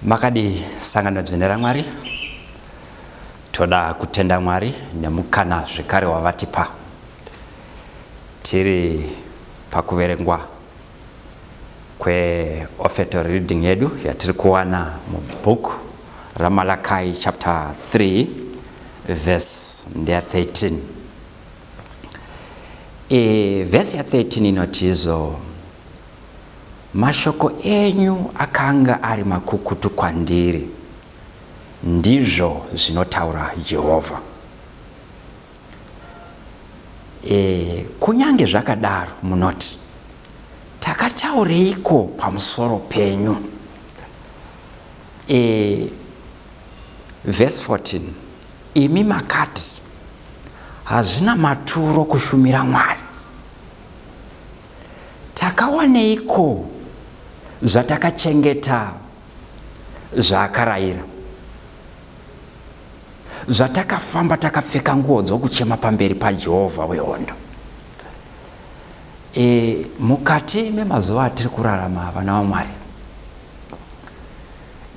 Makadi sangano dzvinera Mwari, toda kutenda Mwari nemukana zvekare wavatipa tiri pakuverengwa kweofficial reading yedu yatiri kuwana mubook raMalachi chapter 3 verse 13. Verse ya 13 inotizo: mashoko enyu akanga ari makukutu kwandiri, ndizvo zvinotaura Jehovha. Kunyange zvakadaro munoti, takataureiko pamusoro penyu? Verse 14, imi makati hazvina maturo kushumira Mwari. Takawaneiko zvatakachengeta zvaakarayira, zvatakafamba takapfeka nguo dzokuchema pamberi paJehovha wehondo? Mukati memazuva atiri kurarama, vana vaMwari,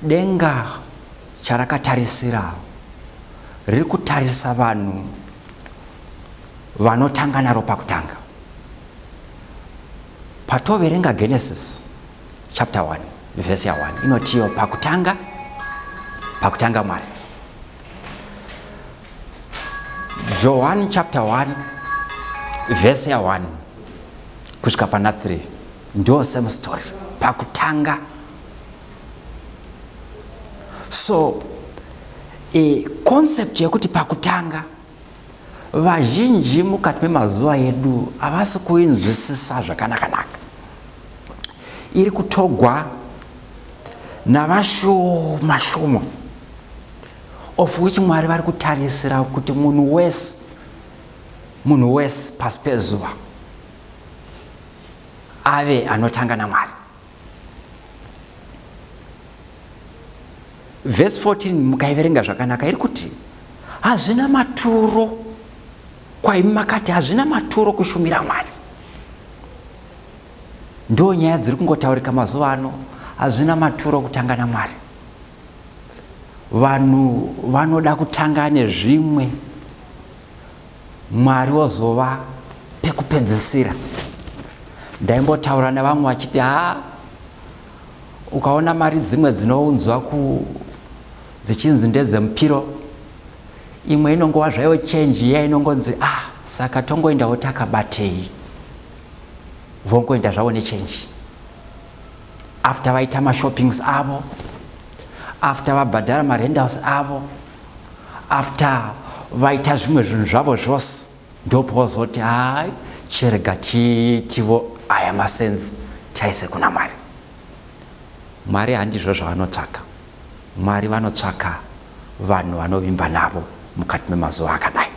denga charakatarisira riri kutarisa vanhu vanotanga naro pakutanga. Patoverenga Genesis chapter 1 verse ya 1 inotiyo pakutanga Mwari. John chapter 1 verse ya 1 kusvika pana 3 ndio same story, pakutanga. So concept yekuti pakutanga, vazhinji mukati memazuva edu havasi kuinzwisisa zvakanaka. Iri kutogwa navashoma of which Mwari vari kutarisira kuti munhu wese pasi pezuva ave anotanga naMwari. Verse 14 mukaiverenga zvakanaka iri kuti hazvina maturo kwaimi makati, hazvina maturo kushumira Mwari. Ndo nyaya dziri kungotaurika mazuva ano, hazvina maturo kutanga naMwari. Vanhu vanoda kutanga nezvimwe, Mwari wozova pekupedzisira. Ndaimbotaura nevamwe vachiti, ukaona mari dzimwe dzinounzwa dzichinzi ndedzemupiro, imwe inongova zvayo change iya inongonzi saka tongoendawo takabatei, vongoenda zvavo nechange. After vaita mashoppings avo, after vabhadhara marentals avo, after vaita zvimwe zvinhu zvavo zvose, ndopozoti cherega tiitivo aya masenzi taise kuna Mwari. Mwari handizvo zvavanotsvaka. Mwari vanotsvaka vanhu vanovimba navo mukati memazuva akadai.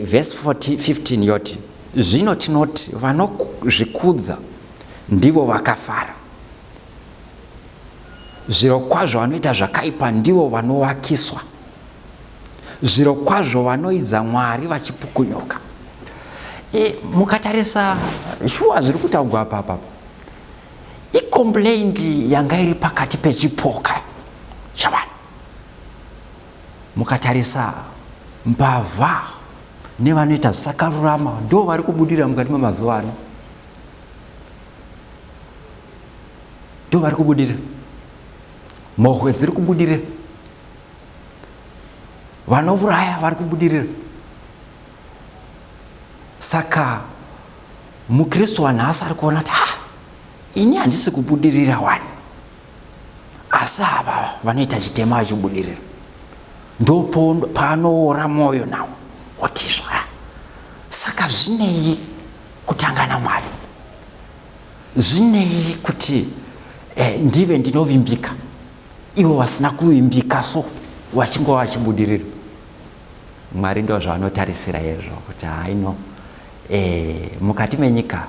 Verse 15 yoti, zvino tinoti vanozvikudza ndivo vakafara, zviro kwazvo vanoita zvakaipa ndivo vanovakiswa, zviro kwazvo vanoidza Mwari vachipukunyuka. Mukatarisa shuwa zviri kutaurwa apa, icomplaint yanga iri pakati pechipoka chavanhu. Mukatarisa mbavha nevanoita zvisakarurama ndo vari kubudira mukati memazuva ano. Ndo vari kubudira, mhohwe dziri kubudira, vanouraya vari kubudira. Saka mukristu wanhasi ari kuona kuti ini handisi kubudirira wani, asi ava vanoita chitema vachibudirira. Ndo paanoora mwoyo nawo otizvo saka zvinei kutanga naMwari, zvinei kuti ndive ndinovimbika, ivo vasina kuvimbika, so vachingova vachibudirira. Mwari ndo zvavanotarisira izvo kuti mukati menyika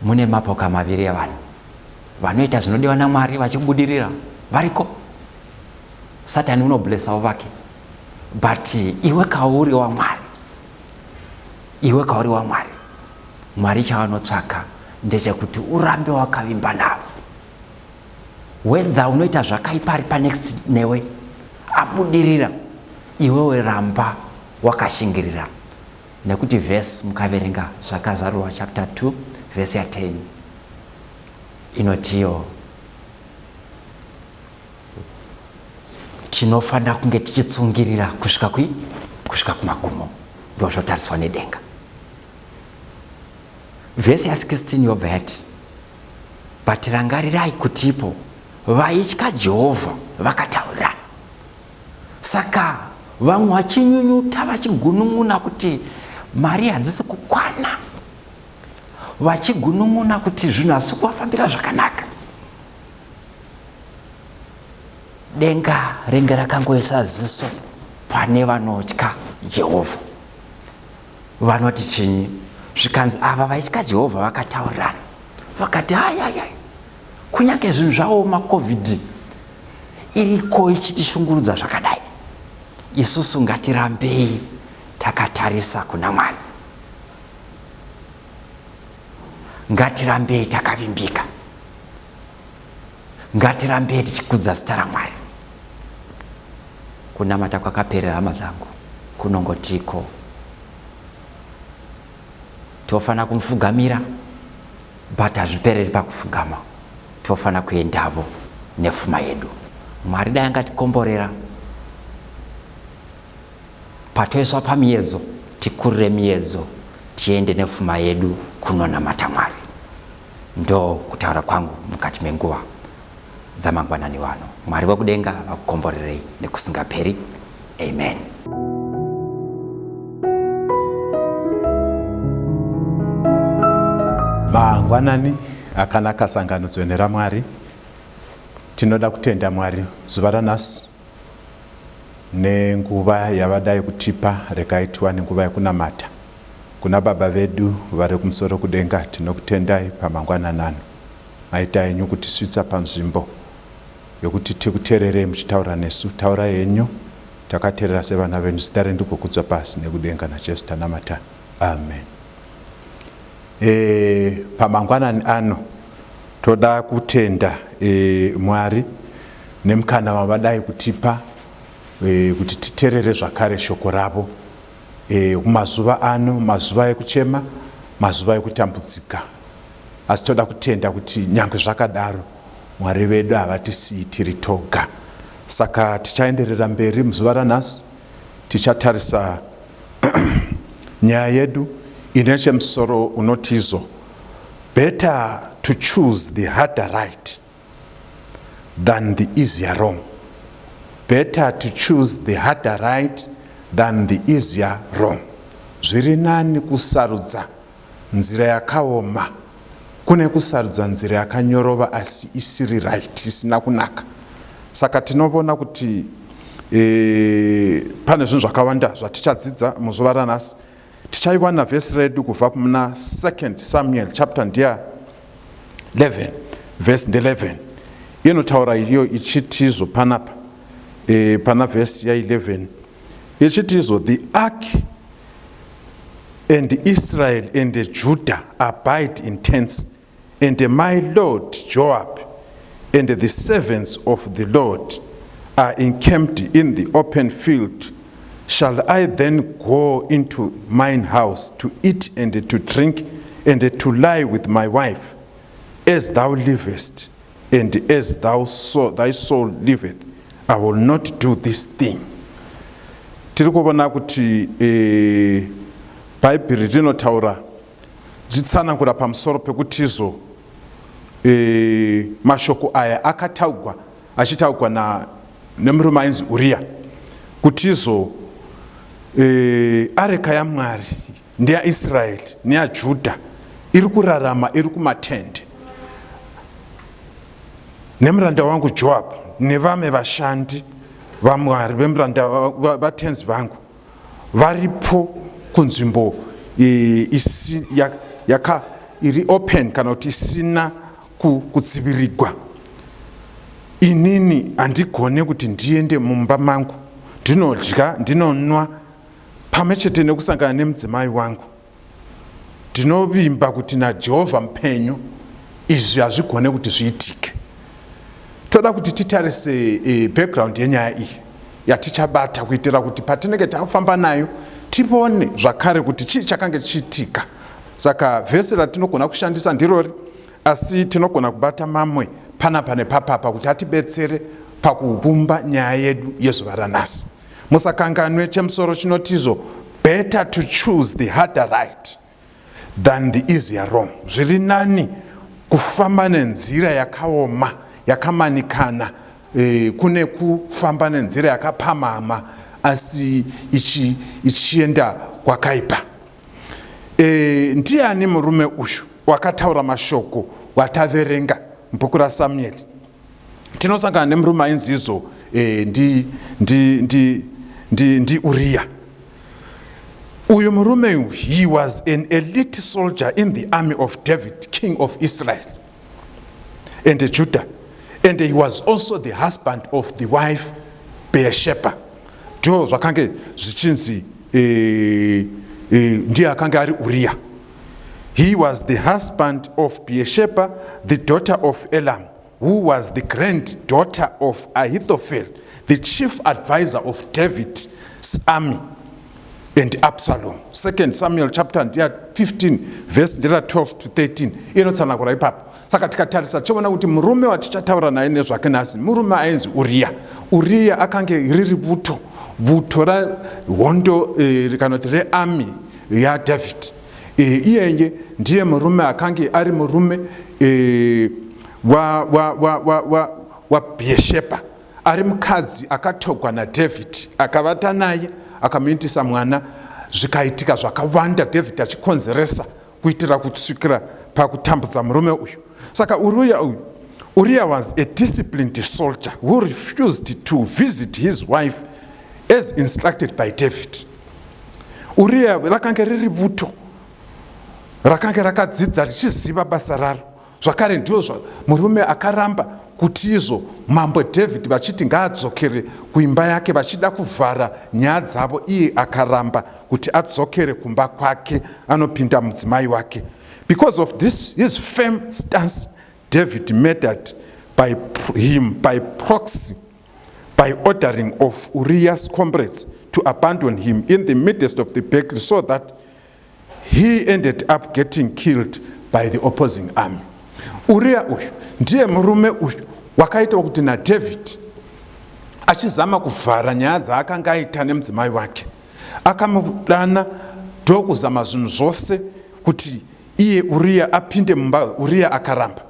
mune mapoka maviri evanhu, vanoita zvinodiwa naMwari vachibudirira variko. Satani unoblessawo vake, but iwe kauri waMwari, Mwari chavanotsvaka ndechekuti urambe wakavimba navo, whether unoita zvakaipa ari panext newe abudirira, iwewe ramba wakashingirira. Nekuti verse mukaverenga zvakazarurwa chapter 2 verse ya 10 inotiyo tinofanira kunge tichitsungirira kusvika kumagumo, ndozvotariswa nedenga. Verse ya 16 yobva yati, but rangarirai kutipo vaitya Jehovha vakataurirana. Saka vamwe vachinyunyuta vachigunun'una kuti mari hadzisi kukwana, vachigunun'una kuti zvinhu hazisi kuvafambira zvakanaka. Denga renge rakangoisa ziso pane vanotya Jehovha. Vanoti chinyi? Zvikanzi ava vaitya Jehovha vakataurirana, vakati hayayai, kunyange zvinhu zvaoma COVID iriko ichitishungurudza zvakadai, isusu ngatirambei takatarisa kuna Mwari, ngatirambei takavimbika, ngatirambei tichikudza zita raMwari. Kunamata kwakaperera hama dzangu kunongotiko, tofana kumfugamira, but hazvipereri pakufugama, tofana kuendavo nefuma yedu. Mwari dai angatikomborera patoiswa pamiedzo, tikurire miedzo, tiende nefuma yedu kunonamata Mwari. Ndo kutaura kwangu mukati menguva dzamangwanani wano. Mwari wekudenga vakukomborerei nekusingaperi. Amen. Mangwanani akanaka sanganidzwe neramwari. Tinoda kutenda Mwari zuva ranhasi nenguva yavadai kutipa rekaitwa nenguva yekunamata kuna baba vedu vari kumusoro kudenga. Tinokutendai pamangwanani ano, maita enyu kutisvitsa panzvimbo yokuti tikuteererei muchitaura nesu. Taura yenyu takateerera sevana venyu, zita renyu kukudzwa pasi nekudenga naJesu tanamata. Amen. Pamangwanani ano toda kutenda Mwari nemukana wavadai kutipa kuti titeerere zvakare shoko ravo kumazuva ano, mazuva ekuchema, mazuva ekutambudzika. Asi toda kutenda kuti nyange zvakadaro Mwari vedu havatisiyi tiri toga. Saka tichaenderera mberi muzuva ranhasi, tichatarisa nyaya yedu ine chemusoro unotizo, better to choose the harder right than the easier wrong. Better to choose the harder right than the easier wrong. Zviri nani kusarudza nzira yakaoma kune kusarudza nzira yakanyorova asi isiri right, isina kunaka. Saka tinobona kuti pane zvinhu zvakawanda zvatichadzidza muzuva ranhasi. Tichaiwana vhesi redu kubva muna 2 Samuel chapter 11 verse 11 inotaura iyo ichitizo panapa pana vhesi ya 11 ichitizo, the ark and Israel and Judah abide in tents, and my Lord Joab and the servants of the Lord are encamped in the open field. Shall I then go into mine house to eat and to drink and to lie with my wife? As thou livest, and as thy soul liveth, I will not do this thing. Tiri kubona kuti Bhaibheri rinotaura richitsanangura pamusoro pekutizo mashoko aya akataurwa achitaurwa nemurume ainzi Uriya, kutizo areka yaMwari ndeyaIsraeri neyaJudha iri kurarama iri kumatende nemuranda wangu Joab nevamwe vashandi vaMwari vemuranda vatenzi vangu varipo kunzvimbo iri open kana kuti isina kudzivirirwa. Inini handigone kuti ndiende mumba mangu ndinodya ndinonwa pamwechete nekusangana nemudzimai wangu. Ndinovimba kuti naJehovha mupenyu izvi hazvigone kuti zviitike. toda kuti titarise background yenyaya iyi yatichabata kuitira kuti patinenge tafamba nayo tipone zvakare kuti chii chakange chiitika. Saka vhesi ratinogona kushandisa ndirori, asi tinogona kubata mamwe panapa nepapapa kuti atibetsere pakuvumba nyaya yedu yezuva ranhasi. Musakanganwe chemusoro chinotizvo better to choose the harder right than the easier wrong. Zviri nani kufamba nenzira yakaoma yakamanikana kune kufamba nenzira yakapamhama asi ichienda kwakaipa. Ndiani murume uyu wakataura mashoko wataverenga mubhuku raSamueri? Tinosangana nemurume ainzi izvo ndi Uriya. Uyu murume uyu, he was an elite soldier in the army of David, king of Israel and Judah, and he was also the husband of the wife Bathsheba. Ndo zvakange zvichinzi ndiye akanga ari Uriya. He was the husband of Bathsheba, the daughter of Elam, who was the granddaughter of Ahithophel, the chief advisor of David's army and Absalom. 2 Samuel chapter 15 verse 12 to 13 inotsana kura ipapo. Saka tikatarisa tichaona kuti murume watichataura naye nezvake nhasi murume ainzi Uriya. Uriya akange riri buto rahondo kana kuti rearmy yaDavid. Iyeye ndiye murume akange ari murume wa Bathsheba, ari mukadzi akatogwa naDavid, akavata naye akamuitisa mwana, zvikaitika zvakawanda, David achikonzeresa kuitira kusvikira pakutambudza murume uyu. Saka Uriya was a disciplined soldier who refused to visit his wife as instructed by David. Uriya rakange riri buto rakange rakadzidza richiziva basa raro. Zvakare ndiyo murume akaramba kuti izvo mambo David vachiti ngaadzokere kuimba yake vachida kuvhara nyaya dzavo, iye akaramba kuti adzokere kumba kwake anopinda mudzimai wake. Because of this his firm stance, David murdered by proxy by ordering of Uriah's comrades to abandon him in the midst of the battle, so that he ended up getting killed by the opposing army. Uriya uyu ndiye murume uyu wakaita kuti naDavid achizama kuvhara nyaya dzaakanga aita nemudzimai wake, akamudana ndokuzama zvinhu zvose kuti iye Uriya apinde mumba. Uriya akaramba.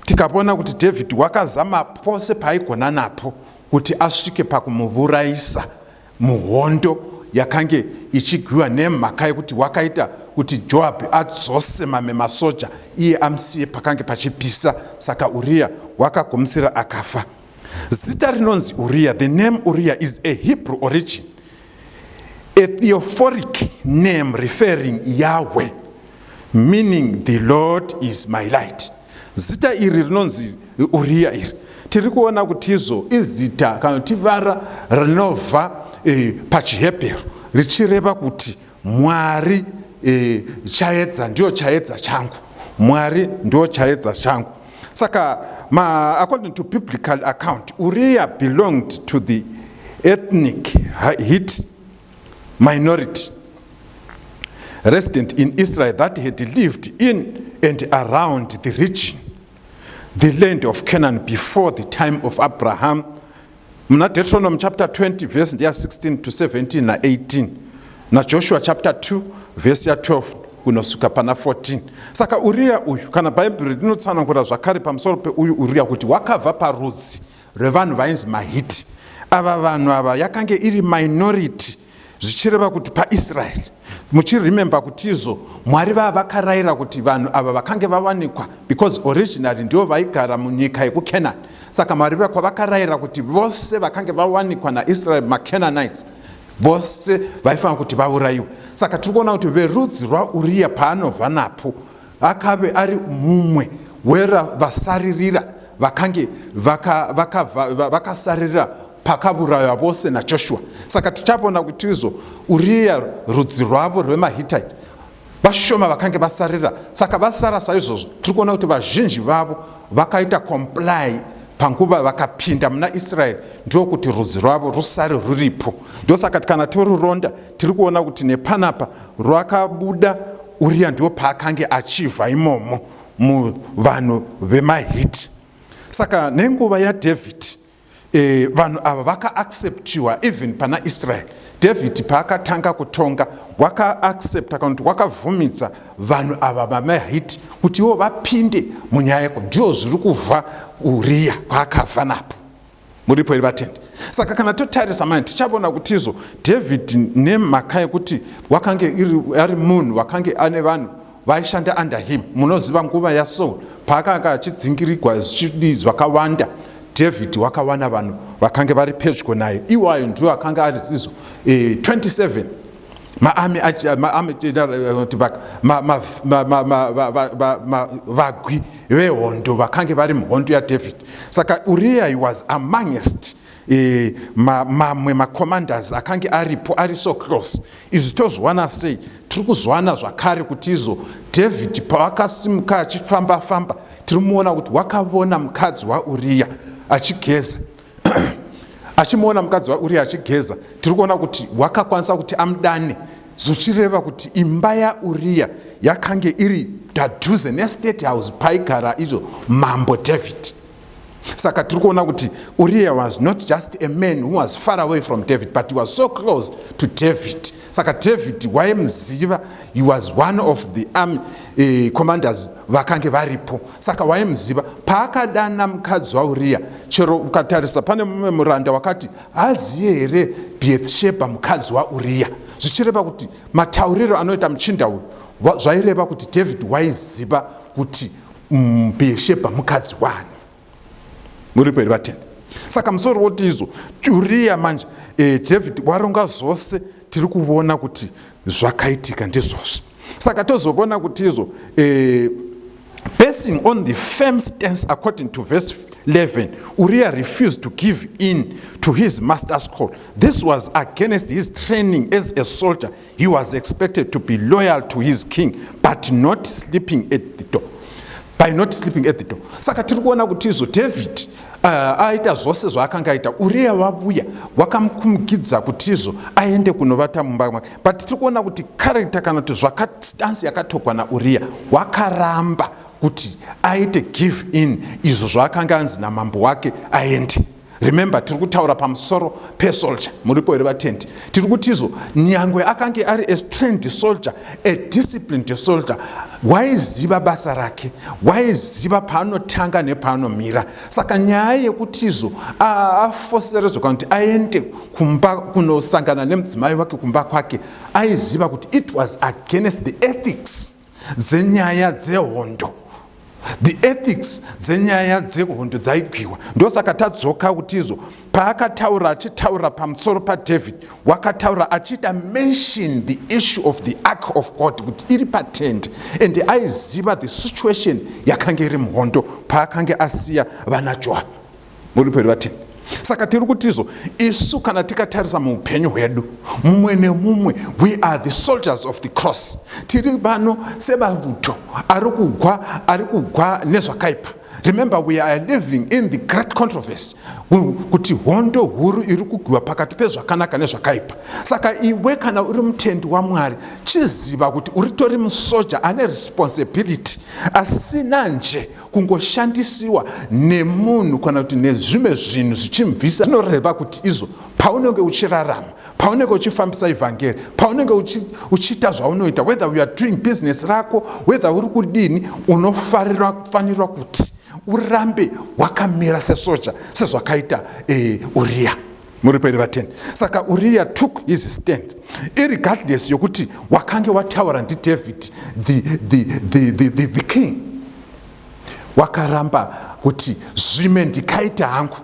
Tikapona kuti David wakazama pose paaigona napo kuti asvike pakumuvuraisa muhondo yakange ichigwiwa nemhaka yekuti wakaita kuti Joab adzose mamwe masoja iye amusiye pakange pachipisa. Saka Uriya wakagumisira akafa. Zita rinonzi Uriya, the name Uriya is a Hebrew origin, a theophoric name referring Yahweh, meaning the Lord is my light. Zita iri rinonzi Uriya iri tiri kuona kuti izvo izita kana tivara rinobva pachiHebheru richireva kuti Mwari chaedza ndio chaedza changu, Mwari ndio chaedza changu. Saka according to biblical account, Uriya belonged to the ethnic Hittite minority resident in Israel that had lived in and around the region, the land of Canaan, before the time of Abraham. Muna Deuteronomy chapter 20 verse 16 to 17 na 18, na Joshua chapter 2 verse 12 kunosuka pana 14. Saka Uriya uyu kana Bible rinotsanangura zvakare pamusoro peuyu Uriya kuti wakabva parudzi rwevanhu vainzi maHiti. Ava vanhu ava yakange iri minority zvichireva kuti paIsrael. Muchiremember kuti izvo Mwari vakarayira kuti vanhu ava vakange vawanikwa, because originally ndio vaigara munyika yekuCanaan. Saka Mwari vakarayira kuti vose vakange vawanikwa naIsrael maCanaanites vose vaifanira kuti vaurayiwe. Saka tiri kuona kuti verudzi rwaUriya paanobva napo akave ari mumwe wevasaririra vakange vakasaririra pakaurayiwa vose naJoshua. Saka tichaona kuti izvo Uriya rudzi rwavo rwemaHittite vashoma vakange vasarira. Saka vasara saizvozvo tiri kuona kuti vazhinji vavo vakaita comply panguva vakapinda muna Israeri ndokuti rudzi rwavo rusare ruripo. Ndosaka kana toruronda tiri kuona kuti nepanapa rwakabuda Uria ndio paakange achivha imomo muvanhu vemaHiti. Saka nenguva yaDavid vanhu ava vakaacceptiwa even pana Israeli. David paakatanga kutonga wakaaccepta kana kuti wakavhumidza vanhu ava vamaHiti kuti ivo vapinde munyaya ndio zviri kubva Uria kwaakabva napo. Muripo here vatendi. Saka kana totarisa manje tichavona kuti izvo David nemhaka yekuti wakange ari munhu wakange ane vanhu vaishanda under him. Munoziva nguva yaSaul paakanga achidzingirirwa zvakawanda, David wakawana vanhu vakange vari pedyo naye. Iwayo ndio akanga ari zizo 27 vagwi vehondo vakange vari muhondo yaDavid. Saka Uriah was amongst mamwe macommanders akange aripo ari so close. Izvi tozviwana sei? Tiri kuzviwana zvakare kuti izvo David paakasimuka achifamba tiri muona kuti wakavona mukadzi waUriah achigeza achimuona mukadzi waUriah achigeza, tiri kuona kuti wakakwanisa kuti amudane, zvichireva kuti imba yaUriah yakange iri padhuze nestate house paigara izvo mambo David. Saka tiri kuona kuti Uriah was not just a man who was far away from David, but he was so close to David. Saka David waimziva, he was one of the army commanders vakange varipo. Saka waimziva paakadana mukadzi waUriah. Chero ukatarisa pane mumwe muranda wakati aziye here Bathsheba mukadzi waUriah, zvichireva kuti matauriro anoita muchinda uyu zvaireva kuti David waiziva kuti Bathsheba mukadzi wani. Muripo here vatendi. Saka musoro woti izvo Uriah manje David waronga zvose tiri kuona kuti zvakaitika ndizvozvo. Saka tozobona kuti izvo basing on the firm stance according to verse 11, Uriah refused to give in to his master's call. This was against his training as a soldier. He was expected to be loyal to his king, but not sleeping at the door. By not sleeping at the door. Saka tiri kuona kuti izvo David aita zvose zvaakanga aita. Uriah wabuya wakamukumikidza kuti izvo aende kunovata mumba mwake, but tiri kuona kuti character kana kuti stance yakatokwa naUriah wakaramba kuti aite give in izvo zvaakanga anzi namambo wake aende. Remember tiri kutaura pamusoro pesoldier. Muripo here vatendi. Tiri kuti izvo nyangwe akange ari a trained soldier, a disciplined soldier, waiziva basa rake, waiziva paanotanga nepaanomira. Saka nyaya yekuti izvo afoseredzwa kuti aende kumba kunosangana nemudzimai wake kumba kwake, aiziva kuti it was against the ethics dzenyaya dzehondo. The ethics dzenyaya dzehondo dzaigwiwa. Ndosaka tadzoka kuti izvo paakataura achitaura pamusoro paDavid wakataura achita mention the issue of the ark of God kuti iri patende, and aiziva the situation yakange iri muhondo paakange asiya vana Joabu. Muripo here vatendi. Saka tiri kuti izvo isu kana tikatarisa muupenyu hwedu mumwe nemumwe, we are the soldiers of the cross. Tiri vano sevavuto ari kugwa nezvakaipa. Remember, we are living in the great controversy kuti hondo huru iri kugwiwa pakati pezvakanaka nezvakaipa. Saka iwe kana uri mutendi waMwari chiziva kuti uritori musoja ane responsibility, asina nje kungoshandisiwa nemunhu kana kuti nezvimwe zvinhu zvichimubvisa. Zvinoreva kuti izvo paunenge uchirarama, paunenge uchifambisa evhangeri, paunenge uchiita zvaunoita, whether you are doing business rako, whether uri kudini, unofanirwa kuti urambe wakamira sesoja sezvakaita Uriah. Muripo here vatendi. Saka Uriah took his stand irregardless yokuti wakange wataura ndiDavid the king. Wakaramba kuti zvimwe ndikaita hangu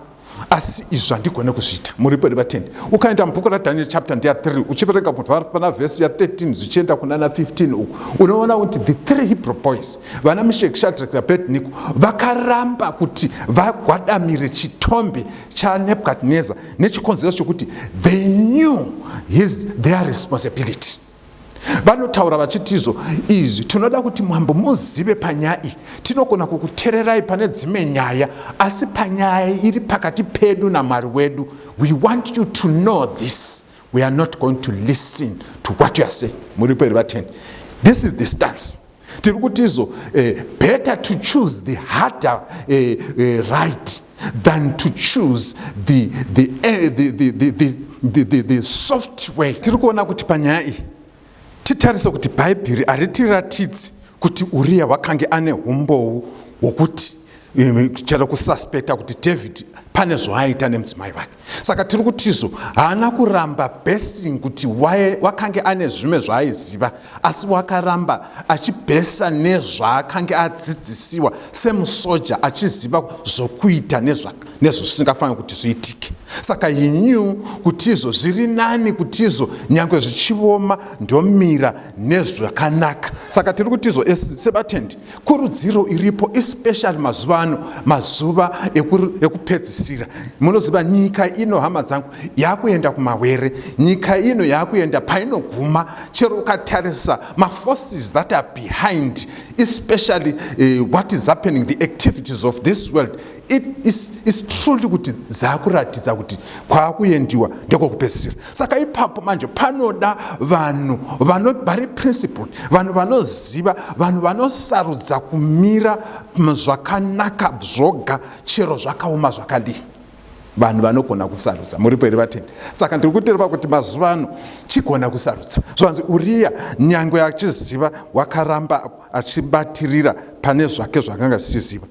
asi izvo handigone kuzviita. Muripo here vatendi. Ukaenda mubhuku raDaniel chapter 3 uchivereka kubva pana vhesi ya13 zvichienda kunana 15 uku unoona kuti the three Hebrew boys vana Meshach, Shadrach naAbednego vakaramba kuti vagwadamire chitombe chaNebukadnezar nechikonzero chokuti they knew their responsibility. vanotaura vachitizo izvi tinoda kuti mwambo muzive panyaya iyi tinogona kukutererai pane dzimwe nyaya asi panyaya iri pakati pedu naMwari wedu we want you to know this. We are not going to listen to what you are saying. Muripo iri vatende. This is the stance. Tiri kutizo better to choose the harder right than to choose the soft way. Tiri kuona kuti panyaya iyi titarise kuti bhaibheri haritiratidzi kuti Uriya wakange ane umbou hwokuti chero kususpecta kuti David pane zvaaita nemudzimai wake. Saka tiri kutizo haana kuramba bhesing kuti wakange ane zvimwe zvaaiziva asi wakaramba achibhesa nezvaakange adzidzisiwa semusoja achiziva zvokuita nezvisingafanira kuti zviitike. Saka he knew kuti izvo zviri nani kuti izvo nyange zvichioma ndomira nezvakanaka. Saka tiri kuti izvo sevatendi kurudziro iripo especially mazuva ekupedzisira. Munoziva nyika ino hama dzangu yakuenda kumawere, nyika ino yakuenda painoguma. Chero ukatarisa forces that are behind especially what is happening, the activities of this world, it is truly kuti zakuratidza kuti kwakuendiwa ndekokupedzisira. Saka ipapo manje panoda vanhu vari principled, vanhu vanoziva, vanhu vanosarudza kumira zvakanaka zvoga chero zvakaoma zvakadii. Vanhu vanogona kusarudza. Muripo iri vatende. Saka ndiri kuteerera kuti mazuva ano chigona kusarudza. Zvanzi Uriya nyangwe achiziva wakaramba achibatirira pane zvake zvakanga zvichiziva.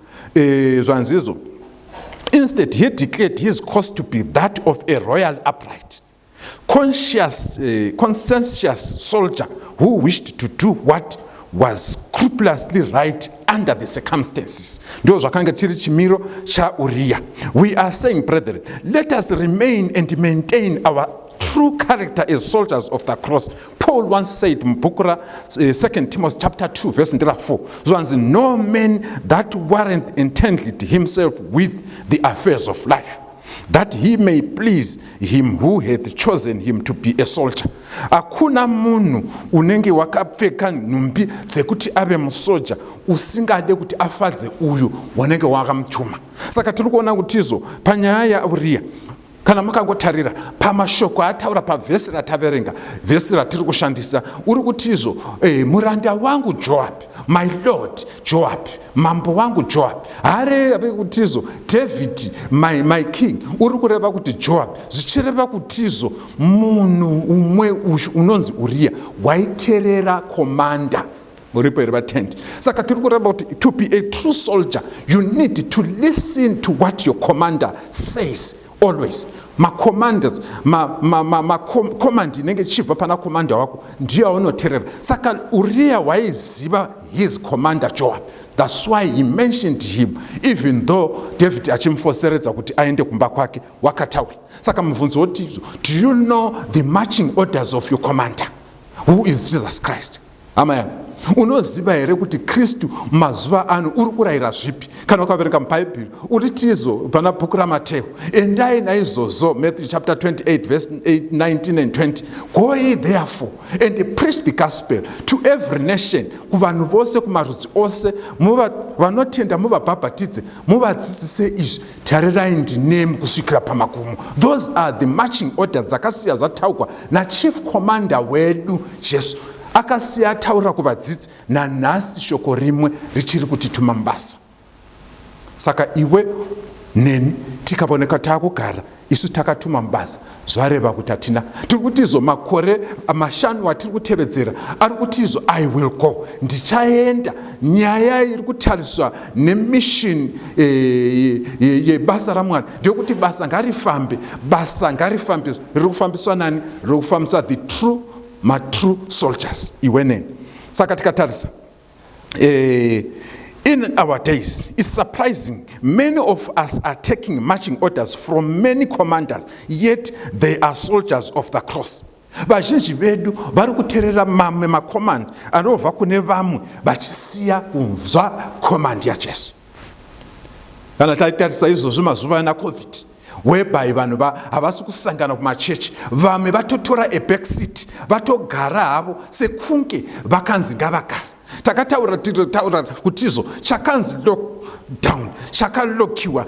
Zvanzi izvo. Instead, he declared his course to be that of a royal upright, conscientious soldier who wished to do what was scrupulously right under the circumstances. Ndio zvakanga chiri chimiro cha Uriya. We are saying, brethren, let us remain and maintain our true character as soldiers of the cross. Paul once said in 2 Timothy chapter 2 verse 4, so no man that warrant entangled himself with the affairs of life, that he may please him who hath chosen him to be a soldier. Hakuna munhu unenge wakapfeka nhumbi dzekuti ave musoja usingade kuti afadze uyu wanenge wakamutuma. Saka tiri kuona kuti izvo panyaya yaUriya kana mukangotarira pamashoko ataura pavhesi rataverenga, vhesi ratiri kushandisa, uri kuti izvo muranda wangu Joab, my lord Joab, mambo wangu Joab, hareve kuti izvo David my king, uri kureva kuti Joab, zvichireva kuti izvo munhu umwe unonzi Uriya waiterera komanda. Muripo iri vatende. Saka tiri kureva kuti to be a true soldier you need to listen to what your commander says. Always commanders command inenge chibva pana commander wako ndiye aunoteerera. Saka Uriya waiziva his commander Joab. That's why he mentioned him even though David achimufoseredza kuti aende kumba kwake wakataura. Saka mubvunzo woti, do you know the marching orders of your commander who is Jesus Christ? Amen. Unoziva here kuti Kristu mazuva ano uri kurayira zvipi? Kana ukaverenga mubhaibheri uritizo pana bhuku raMateo, endai naizvozvo, Matthew chapter 28 verse 19 and 20, go ye therefore and preach the gospel to every nation, kuvanhu vose kumarudzi ose, vanotenda muvabhabhatidze, muvadzidzise izvi, tarirai ndinemi kusvikira pamagumo. Those are the marching orders dzakasiya zvataurwa nachief commander wedu Jesu. Akasiya ataura kuvadzidzi, nanhasi shoko rimwe richiri kutituma mabasa. Saka iwe neni tikaoneka takugara isu takatuma mabasa, zvareva kuti hatina. Tiri kuti izvo makore mashanu atiri kutevedzera ari kuti izvo I will go, ndichaenda. Nyaya iri kutariswa nemission yebasa raMwari ndeyekuti basa ngarifambe, basa ngarifambe. Riri kufambiswa nani? Riri kufambiswa the true soldiers, iwenen. Saka tikatarisa in our days, it's surprising many of us are taking marching orders from many commanders, yet they are soldiers of the cross. Vazhinji vedu vari kuteerera mamwe macommand anobva kune vamwe vachisiya kunzwa command yaJesu. Kana taitarisa izvozvo mazuva ana COVID, whereby vanhu havasi kusangana kumachechi, vamwe vatotora abackseat vatogara havo sekunge vakanzi ngavagara. Takataura kuti izvo chakanzi lockdown chakalokiwa,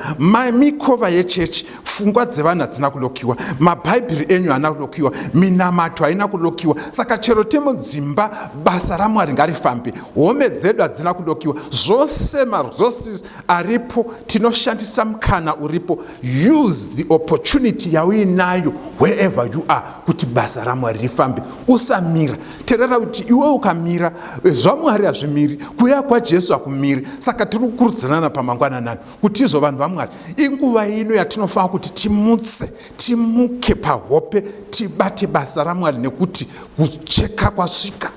mikova yechechi, pfungwa dzevanhu hadzina kulokiwa, mabhaibheri enyu haana kulokiwa, minamato haina kulokiwa. Saka chero temudzimba basa raMwari ngarifambe, home dzedu hadzina kulokiwa. Zvose maresources aripo, tinoshandisa mukana uripo. Use the opportunity yauinayo wherever you are kuti basa raMwari rifambe. Usamira. Terera kuti iwe ukamira zvaMwari hazvimiri, kuuya kwaJesu hakumiri. Saka tiri kukurudzirana pamangwananani kuti izvo vanhu vaMwari, inguva ino yatinofanira kuti timutse, timuke pahope, tibate basa raMwari nekuti kucheka kwasvika.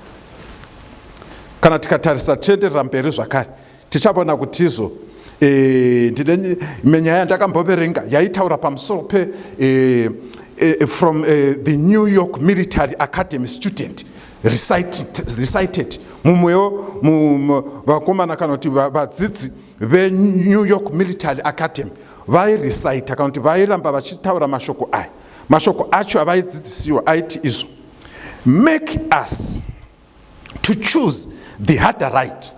Kana tikatarisa tienderera mberi zvakare, tichaona kuti izvo menyaya yandakamboverenga yaitaura pamusoro from the New York Military Academy student recited mumwewo vakomana kana kuti vadzidzi veNew York Military Academy vairecita kana kuti vairamba vachitaura mashoko aya. Mashoko acho avaidzidzisiwa aiti izvo: make us to choose the harder right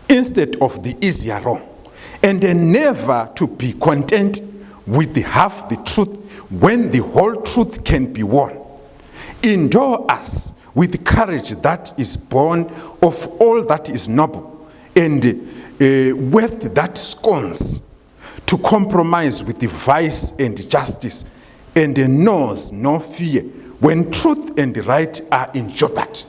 instead of the easier wrong, and never to be content with the half the truth when the whole truth can be won. Endure us with courage that is born of all that is noble, and worth that scorns to compromise with the vice and justice, and knows no fear when truth and right are in jeopardy.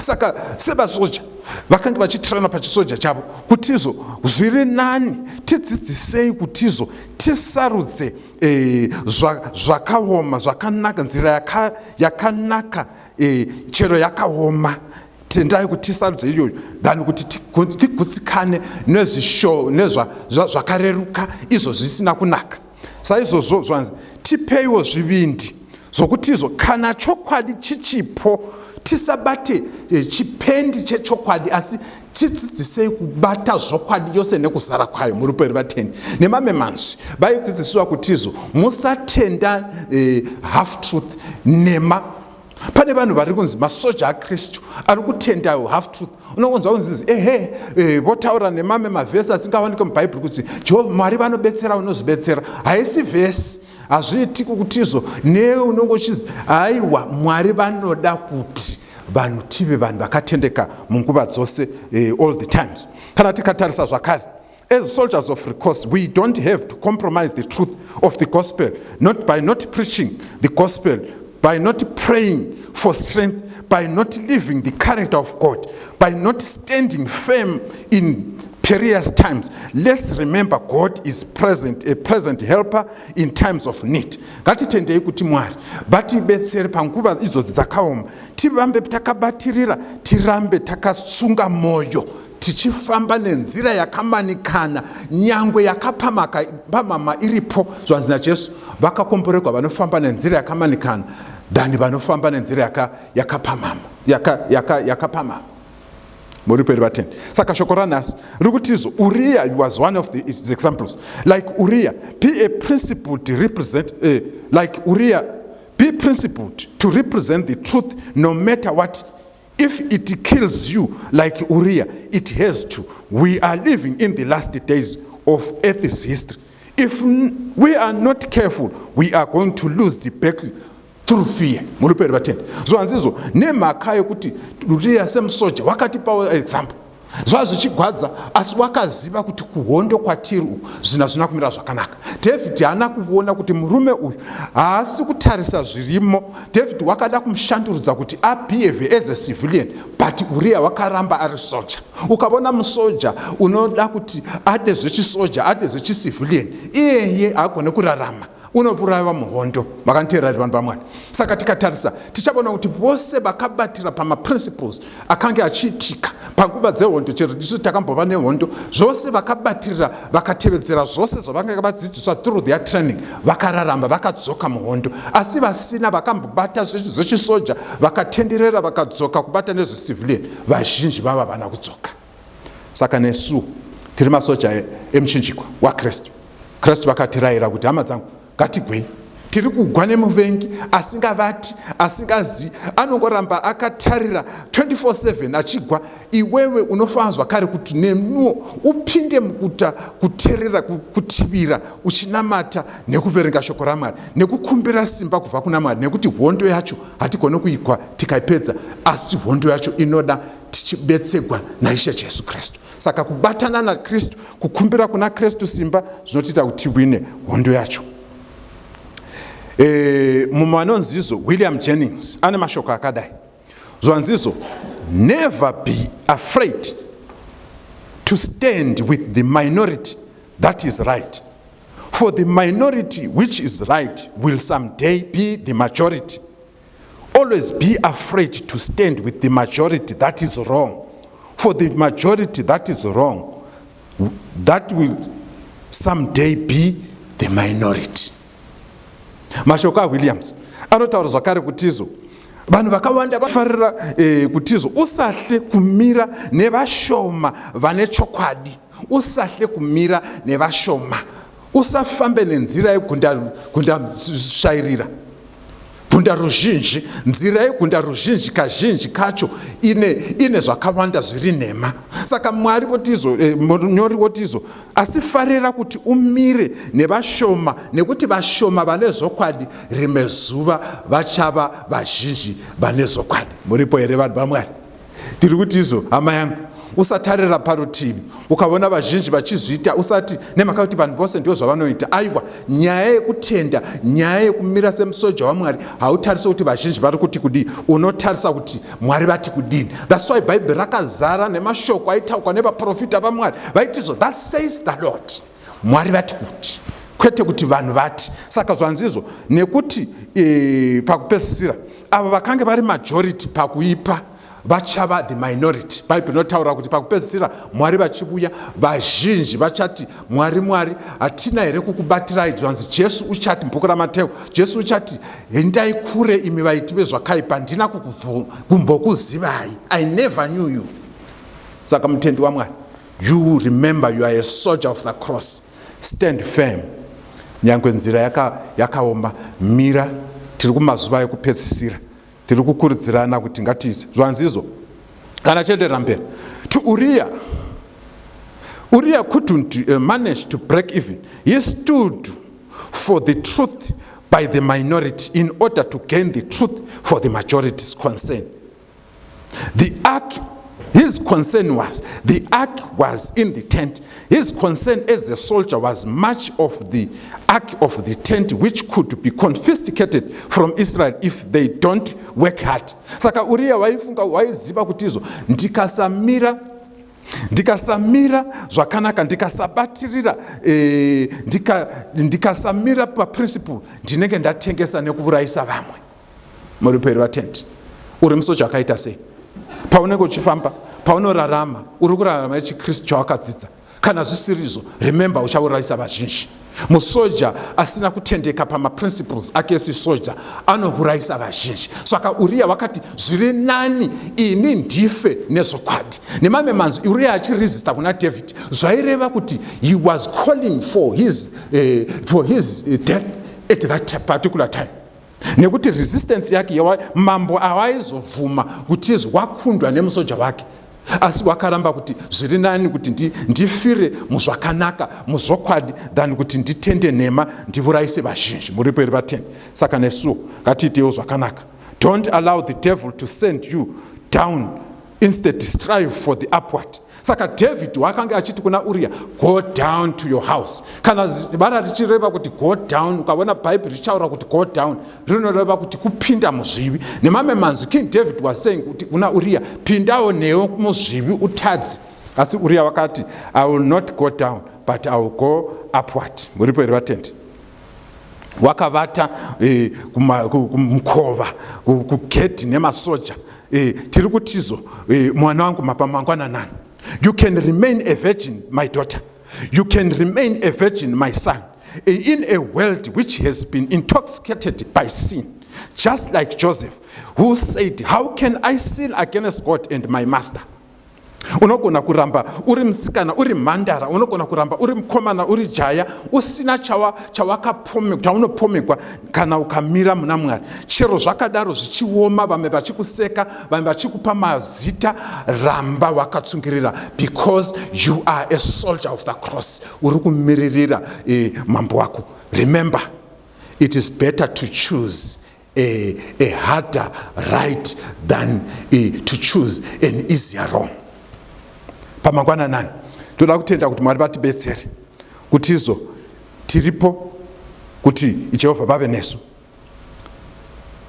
Saka sevasoja vakanga vachitirana pachisoja chavo kuti izvo zviri nani tidzidzisei kuti izvo tisarudze zvakaoma zvakanaka, nzira yakanaka chero yakaoma. Tendai kuti tisarudze iyoyo than kuti tigutsikane nezvakareruka izvo zvisina kunaka. Saizvozvo zvanzi tipeiwo zvivindi zvokuti izvo kana chokwadi chichipo tisabate chipendi chechokwadi, asi tidzidzisei kubata zvokwadi yose nekuzara kwayo. Muri peri vatendi nemamwe manzwi vaidzidzisiwa kuti izvo musatenda half truth nema. Pane vanhu vari kunzi masoja aKristu ari kutenda half truth. Unongonzwa kunzi votaura nemamwe mavhesi asingawanikwe mubhaibheri kuti Jehovha Mwari vanobetsera unozvibetsera. Haisi vhesi, hazviiti kuti izvo neunongochizi aiwa Mwari vanoda kuti vanhu tive vanhu vakatendeka munguva dzose all the times. Kana tikatarisa zvakare, as soldiers of recourse, we don't have to compromise the truth of the gospel, not by not preaching the gospel, by not praying for strength, by not living the character of God, by not standing firm in perilous times. Let's remember God is present, a present helper in times of need. Ngatitendei kuti Mwari vatibetsere panguva idzo dzakaoma, tivambe takabatirira, tirambe takasunga moyo, tichifamba nenzira yakamanikana, nyangwe yakapamama iripo. Zvanzi naJesu, vakakomboregwa vanofamba nenzira yakamanikana than vanofamba nenzira yakapamama. Muri peri vatendi. Saka shoko ranhasi riri kuti izvo Uriah was one of the examples. Like Uriah, be principled to represent the truth no matter what. If it kills you like Uriah, it has to. We are living in the last days of Earth's history. If we are not careful, we are going to lose the battle through fear. Muri peri vatendi. Zvanzizo nemhaka yekuti Uriah semusoja wakatipawo example. Zvazvichigwadza asi wakaziva kuti kuhondo kwatiri zvina kumira zvakanaka. David haana kuona kuti murume uyu haasi kutarisa zvirimo. David wakada kumushandurudza kuti abehave as a civilian, but Uriah wakaramba ari soldier. Ukabona musoja unoda kuti ade zvechisoja, ade zvechicivilian, iyeye haagone kurarama, unopurayiwa muhondo. Makanteerera vanhu vaMwari. Saka tikatarisa tichabona kuti vose vakabatira pamaprinciples akange achiitika panguva dzehondo. Chero isu takambova nehondo, zvose vakabatirira vakatevedzera zvose zvavanga vadzidziswa through their training, vakararamba vakadzoka muhondo. Asi vasina vakambobata zvechisoja vakatenderera vakadzoka kubata nezvecivilian, vazhinji vava vana kudzoka. Saka nesu tiri masoja emuchinjikwa waKristu. Kristu vakatirayira kuti hama dzangu ngatigweni. Tiri kugwa nemuvengi asingavati, asingazi, anongoramba akatarira 24/7 achigwa. Iwewe unofanira zvakare kuti nenuwo upinde mukuta kuteerera, kutivira, uchinamata nekuverenga shoko raMwari, nekukumbira simba kubva kuna Mwari, nekuti hondo yacho hatigone kuigwa tikaipedza, asi hondo yacho inoda tichibetsegwa naIshe Jesu Kristu. Saka kubatana naKristu, kukumbira kuna Kristu simba, zvinotiita kuti tiwine hondo yacho. Mumanonzizo William Jennings ane mashoko akadai. Zvanzizo, never be afraid to stand with the minority that is right, for the minority which is right will someday be the majority. Always be afraid to stand with the majority that is wrong, for the majority that is wrong, that will someday be the minority. Mashoko aWilliams anotaura zvakare kutizo vanhu vakawanda vafarira kutizo usahle kumira nevashoma vane chokwadi, usahle kumira nevashoma, usafambe nenzira yegunda shairira, gunda ruzhinji. Nzira yegunda ruzhinji kazhinji kacho ine zvakawanda zviri nhema. Saka Mwari votizo, munyori votizo, asifarira kuti umire nevashoma, nekuti vashoma vane zokwadi rimwe zuva vachava vazhinji vane zokwadi. Muripo here vanhu vaMwari? Tiri kuti izo, hama yangu, usatarira parutivi ukaona vazhinji vachizviita, usati nemhaka kuti vanhu vose ndio zvavanoita. Aiwa, nyaya yekutenda, nyaya yekumira semusoja waMwari, hautarisi kuti vazhinji vari kuti kudii, unotarisa kuti Mwari vati kudini. That's why Bible rakazara nemashoko aitaurwa nevaprofita vaMwari vaitizvo, that says the Lord. Mwari vati kuti, kwete kuti vanhu vati. Saka zvanzizo, nekuti pakupedzisira ava vakange vari majority pakuipa vachava the minority. Bible inotaura kuti pakupedzisira Mwari vachibuya, vazhinji vachati, Mwari, hatina here kukubatirai. Zvanzi Jesu uchati mubhuku raMateo, Jesu uchati, endai kure imi vaiti vezvakaipa, handina kumbokuzivai. I never knew you. Saka mutendi waMwari, you remember you are a soldier of the cross. Stand firm. Nyangwe nzira yakaoma, mira. Tiri kumazuva ekupedzisira, tiri kukurudzirana kuti ngatiise. Zvanzizo kana chienderera mberi, to Uriah couldn't manage to break even. He stood for the truth by the minority in order to gain the truth for the majority's concern. His concern was, the ark was in the tent. His concern as a soldier was much of the ark of the tent, which could be confiscated from Israel if they don't work hard. Saka Uriah waiziva kutizo, ndikasamira zvakanaka, ndikasabatirira, ndikasamira paprinciple, ndinenge ndatengesa nekuurayisa vamwe. Muripo here vatendi, uri musoja akaita sei? Paunenge uchifamba, paunorarama, uri kurarama nechikristu chawakadzidza. Kana zvisirizo, remember uchaurayisa vazhinji. Musoja asina kutendeka pamaprinciples ake sesoja anourayisa vazhinji. Saka Uriah wakati, zviri nani ini ndife nezvokwadi. Nemamwe manzi Uriah achiresista kuna David, zvaireva kuti he was calling for his death at that particular time. Nekuti resistance yake mambo awaizovhuma kuti wakundwa nemusoja wake, asi wakaramba kuti zviri nani kuti ndifire muzvakanaka, muzvokwadi, than kuti nditende nhema, ndiurayise vazhinji. Muripo here vatendi? Saka nesuwo ngatiitewo zvakanaka. Don't allow the devil to send you down, instead strive for the upward. Saka David wakanga achiti kuna Uriah, go down to your house. Kana vara richireva kuti go down, ukaona Bible richaura kuti go down, rinoreva kuti kupinda muzvivi. Nemamwe manzi King David was saying kuti kuna Uriah, pindawo newo muzvivi utadzi. Asi Uriah wakati, I will not go down, but I will go upward. Muripo here vatendi? Wakavata kumukova, kugedhi nemasoja. Tiri kutizo, mwana wangu mapamangwana nani. You can remain a virgin, my daughter. You can remain a virgin, my son, in a world which has been intoxicated by sin. Just like Joseph, who said, how can I sin against God and my master? unogona kuramba uri musikana, uri mhandara, unogona kuramba uri mukomana, uri jaya, usina chaunopomekwa kana ukamira muna Mwari. Chero zvakadaro zvichioma, vamwe vachikuseka, vamwe vachikupa mazita, ramba wakatsungirira, because you are a soldier of the cross. Uri kumiririra mambo wako. Remember, it is better to choose a harder right than to choose an easier wrong. Pamangwana nani toda kutenda kuti Mwari vatibetsere kuti izo tiripo kuti Jehovah vave nesu.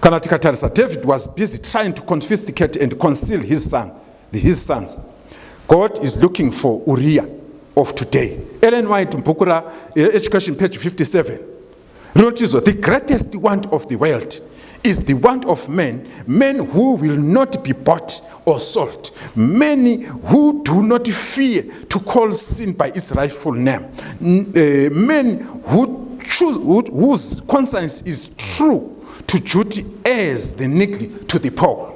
Kana tikatarisa, David was busy trying to confiscate and conceal his sons. God is looking for Uriah of today. Ellen White Mpukura Education page 57 wrote, the greatest want of the world is the want of men who will not be bought or sold, many who do not fear to call sin by its rightful name, men whose conscience is true to duty as the needle to the pole,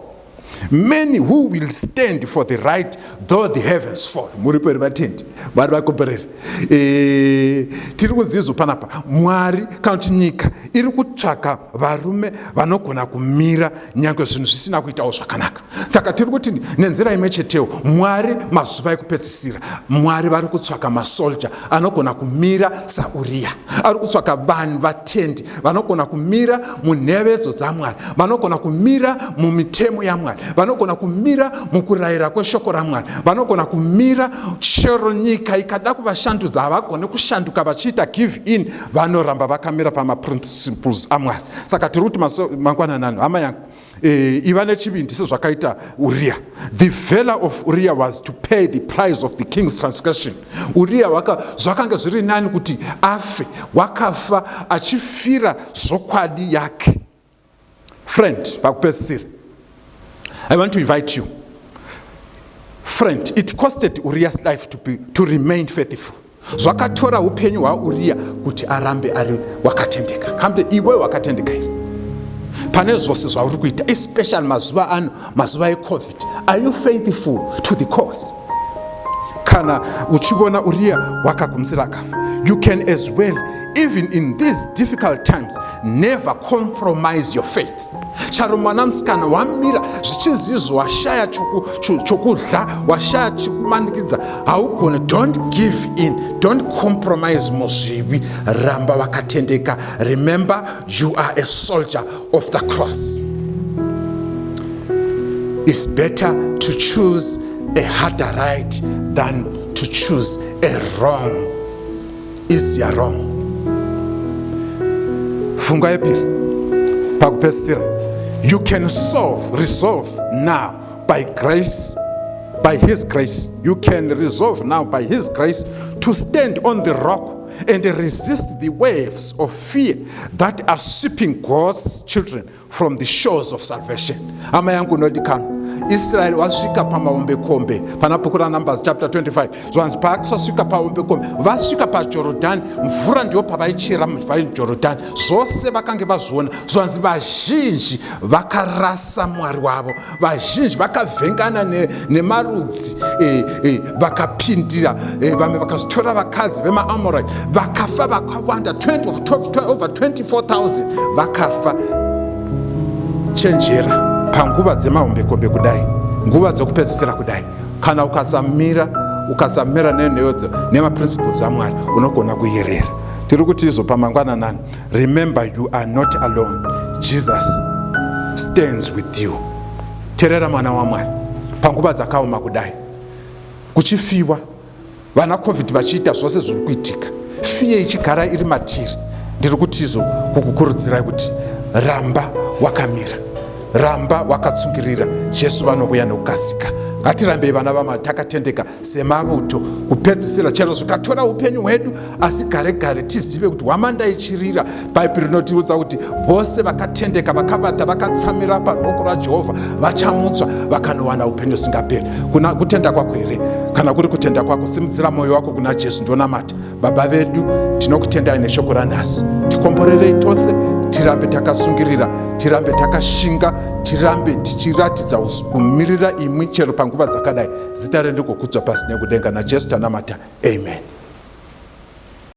many who will stand for the right though the heavens fall. Muriperi vatendi vari vakombereri tiri kuzizo panapa. Mwari kana kuti nyika iri kutsvaka varume vanogona kumira nyange zvinhu zvisina kuitawo zvakanaka. Saka tiri kuti nenzira imwe chetewo, Mwari mazuva ekupedzisira, Mwari vari kutsvaka masoldier anogona kumira saUria, ari kutsvaka vanhu vatendi vanogona kumira munhevedzo dzaMwari, vanogona kumira mumitemo yaMwari, vanogona kumira mukurayira kweshoko raMwari, vanogona kumira chero nyika ikada kuvashandudza havagone kushanduka vachiita give in, vanoramba vakamira pamaprinciples aMwari. Saka tiri kuti mangwananani, hama yangu, iva nechivindi sezvakaita Uriah. The value of Uriah was to pay the price of the king's transgression. Uriah zvakanga zviri nani kuti afe, wakafa achifira zvokwadi yake. Friend, pakupedzisira, I want to invite you. Friend, it costed Uriah's life to remain faithful. Zvakatora upenyu hwaUriah kuti arambe ari wakatendeka. Kambe iwe wakatendeka here. Pane zvose zvauri kuita, especially mazuva ano, mazuva eCovid. Are you faithful to the cause? Kana uchivona Uriah wakagumisira akafa. You can as well, even in these difficult times, never compromise your faith. Charo mwana musikana wamira zvichizizvo washaya chokudya, washaya chekumanikidza, haugone. Don't give in, don't compromise muzvivi, ramba wakatendeka. Remember, you are a soldier of the cross. It's better to choose a harder right than to choose a wrong, easier wrong. Funga yepiri pakupedzisira, you can resolve now by grace, by His grace. You can resolve now by His grace to stand on the rock and resist the waves of fear that are sweeping God's children from the shores of salvation. Ama yangu nodikana, Israel wasvika pamahombekombe panapukura Numbers chapter 25. Zvanzi paakasvika pahombekombe, vasvika paJorodhani, mvura ndiyo pavaichera muJorodhani, zvose vakange vazviona. Zvanzi vazhinji vakarasa Mwari wavo, vazhinji vakavhengana nemarudzi, vakapindira, vamwe vakatora vakadzi vemaAmorite, vakafa vakawanda, over 24,000 vakafa. Chenjera panguva dzemahombekombe kudai, nguva dzokupedzisira kudai, kana ukasamira nenheyodzo nemaprinciples aMwari, unogona kuyerera. Tiri kuti izo pamangwananani, remember you are not alone. Jesus stands with you. Terera mwana waMwari panguva dzakaoma kudai, kuchifiwa, vana COVID vachiita zvose zviri kuitika, fiye ichigara iri matiri. Ndiri kuti izo kukukurudzirai kuti ramba wakamira, ramba wakatsungirira. Jesu vanouya nokukasika. Ngatirambei vana vaMwari takatendeka semavuto kupedzisira, chero zvikatora upenyu hwedu, asi gare tizive kuti hwamanda ichirira. Bhaibheri rinotiudza kuti vose vakatendeka, vakavata, vakatsamira paruoko rwaJehovha vachamutswa vakanowana upenyu husingaperi. Kuna kutenda kwako here? Kana kuri kutenda kwako, simudzira mwoyo wako kuna Jesu ndonamata. Baba vedu, tinokutendai neshoko ranhasi. Tikomborerei tose, tirambe takasungirira, tirambe takashinga, tirambe tichiratidza kumirira imwi chero panguva dzakadai. Zita renyu kukudzwa pasi nekudenga, naJesu tanamata, amen.